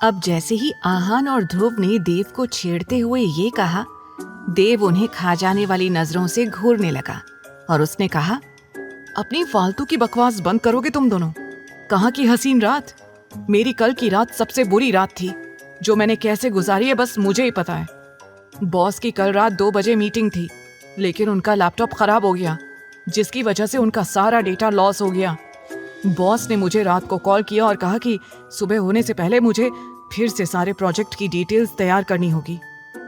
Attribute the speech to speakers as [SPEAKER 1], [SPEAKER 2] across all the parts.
[SPEAKER 1] अब जैसे ही आहान और ध्रुव ने देव को छेड़ते हुए ये कहा, देव उन्हें खा जाने वाली नजरों से घूरने लगा और उसने कहा, अपनी फालतू की बकवास बंद करोगे तुम दोनों? कहाँ की हसीन रात? मेरी कल की रात सबसे बुरी रात थी। जो मैंने कैसे गुजारी है बस मुझे ही पता है। बॉस की कल रात 2 बजे मीटिंग थी, लेकिन उनका लैपटॉप खराब हो गया, जिसकी वजह से उनका सारा डेटा लॉस हो गया। बॉस ने मुझे रात को कॉल किया और कहा कि सुबह होने से पहले मुझे फिर से सारे प्रोजेक्ट की डिटेल्स तैयार करनी होगी,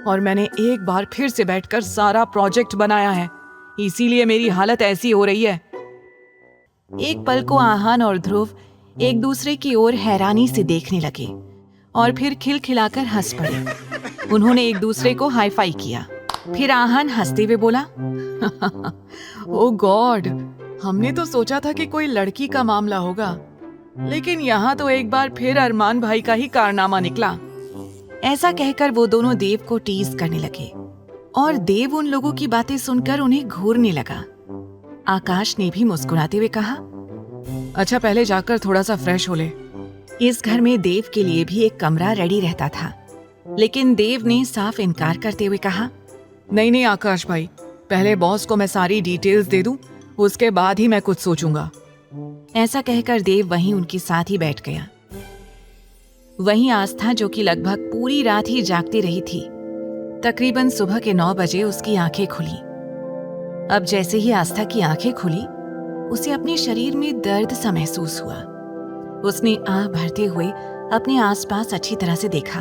[SPEAKER 1] और मैंने एक बार फिर से बैठकर सारा प्रोजेक्ट बनाया है, इसीलिए मेरी हालत ऐसी हो रही है। एक पल को आहान और ध्रुव एक दूसरे की ओर हैरानी से देखने लगे और फिर खिलखिलाकर हंस पड़े। उन्होंने एक दूसरे को हाई फाई किया। फिर आहान हंसते हुए बोला, ओह गॉड, हमने तो सोचा था कि कोई लड़की का मामला होगा, लेकिन यहाँ तो एक बार फिर अरमान भाई का ही कारनामा निकला। ऐसा कहकर वो दोनों देव को टीज करने लगे और देव उन लोगों की बातें सुनकर उन्हें घूरने लगा। आकाश ने भी मुस्कुराते हुए कहा, अच्छा पहले जाकर थोड़ा सा फ्रेश हो ले। इस घर में देव के लिए भी एक कमरा रेडी रहता था, लेकिन देव ने साफ इनकार करते हुए कहा, नहीं नहीं आकाश भाई, पहले बॉस को मैं सारी डिटेल्स दे दूं, उसके बाद ही मैं कुछ सोचूंगा। ऐसा कहकर देव वहीं उनके साथ ही बैठ गया। वहीं आस्था, जो कि लगभग पूरी रात ही जागती रही थी, तकरीबन सुबह के 9 बजे उसकी आंखें खुली। अब जैसे ही आस्था की आंखें खुली, उसे अपने शरीर में दर्द सा महसूस हुआ। उसने आह भरते हुए अपने आसपास अच्छी तरह से देखा।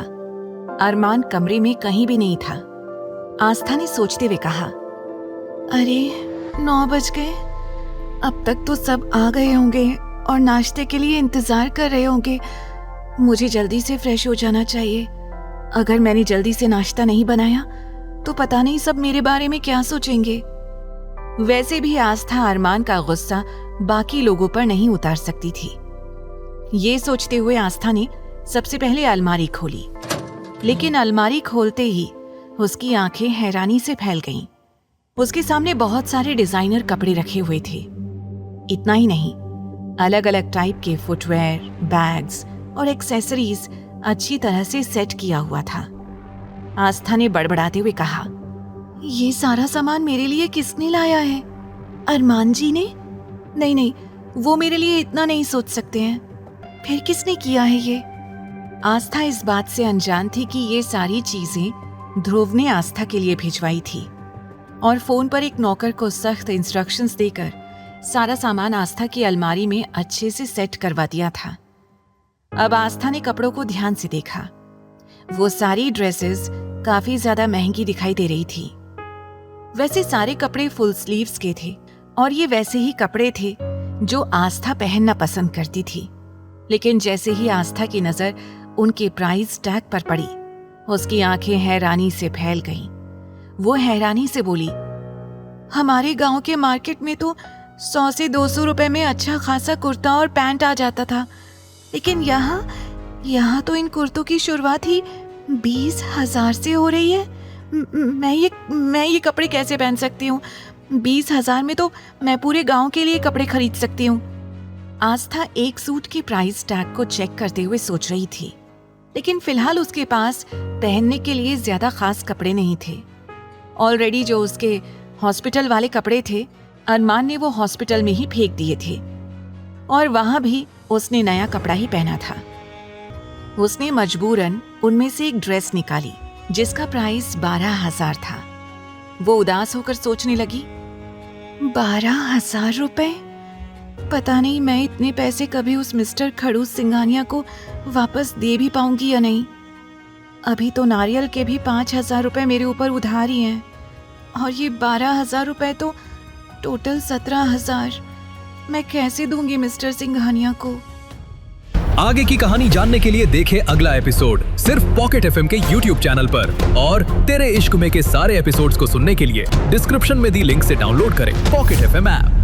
[SPEAKER 1] अरमान कमरे में कहीं भी नहीं था। आस्था ने सोचते हुए कहा, अरे 9 बज गए, अब तक तो सब आ गए होंगे और नाश्ते के लिए इंतजार कर रहे होंगे। मुझे जल्दी से फ्रेश हो जाना चाहिए। अगर मैंने जल्दी से नाश्ता नहीं बनाया तो पता नहीं सब मेरे बारे में क्या सोचेंगे। वैसे भी आस्था अरमान का गुस्सा बाकी लोगों पर नहीं उतार सकती थी। ये सोचते हुए आस्था ने सबसे पहले अलमारी खोली, लेकिन अलमारी खोलते ही उसकी आंखें हैरानी से फैल गईं। उसके सामने बहुत सारे डिजाइनर कपड़े रखे हुए थे। इतना ही नहीं, अलग अलग टाइप के फुटवेयर, बैग्स और एक्सेसरीज अच्छी तरह से सेट किया हुआ था। आस्था ने बड़बड़ाते हुए कहा, ये सारा सामान मेरे लिए किसने लाया है? अरमान जी ने? नहीं नहीं, वो मेरे लिए इतना नहीं सोच सकते हैं। फिर किसने किया है ये? आस्था इस बात से अनजान थी कि ये सारी चीजें ध्रुव ने आस्था के लिए भिजवाई थी और फोन पर एक नौकर को सख्त इंस्ट्रक्शंस देकर सारा सामान आस्था की अलमारी में अच्छे से सेट करवा दिया था। अब आस्था ने कपड़ों को ध्यान से देखा। वो सारी ड्रेसेस काफी ज्यादा महंगी दिखाई दे रही थी। वैसे सारे कपड़े फुल स्लीव्स के थे और ये वैसे ही कपड़े थे जो आस्था पहनना पसंद करती थी। लेकिन जैसे ही आस्था की नजर उनके प्राइस टैग पर पड़ी, उसकी आंखें हैरानी से फैल गईं। वो हैरानी से बोली, हमारे गांव के मार्केट में तो 100 से 200 रुपए में अच्छा खासा कुर्ता और पैंट आ जाता था, लेकिन यहाँ तो इन कुर्तों की शुरुआत ही 20,000 से हो रही है। मैं ये कपड़े कैसे पहन सकती हूँ? 20,000 में तो मैं पूरे गांव के लिए कपड़े खरीद सकती हूँ। आस्था एक सूट की प्राइस टैग को चेक करते हुए सोच रही थी, लेकिन फिलहाल उसके पास पहनने के लिए ज्यादा खास कपड़े नहीं थे। ऑलरेडी जो उसके हॉस्पिटल वाले कपड़े थे, अरमान ने वो हॉस्पिटल में ही फेंक दिए थे और वहां भी उसने नया कपड़ा ही पहना था। उसने मजबूरन उनमें से एक ड्रेस निकाली जिसका प्राइस 12,000 था। वो उदास होकर सोचने लगी, 12,000 रुपए? पता नहीं मैं इतने पैसे कभी उस मिस्टर खड़ूस सिंघानिया को वापस दे भी पाऊंगी या नहीं। अभी तो नारियल के भी 5,000 रुपए मेरे ऊपर उधार ही हैं और ये 12,000 रुपए तो टोटल 17,000 मैं कैसे दूंगी मिस्टर सिंघानिया को?
[SPEAKER 2] आगे की कहानी जानने के लिए देखें अगला एपिसोड सिर्फ पॉकेट एफएम के YouTube चैनल पर, और तेरे इश्क में के सारे एपिसोड्स को सुनने के लिए डिस्क्रिप्शन में दी लिंक से डाउनलोड करें पॉकेट एफएम ऐप।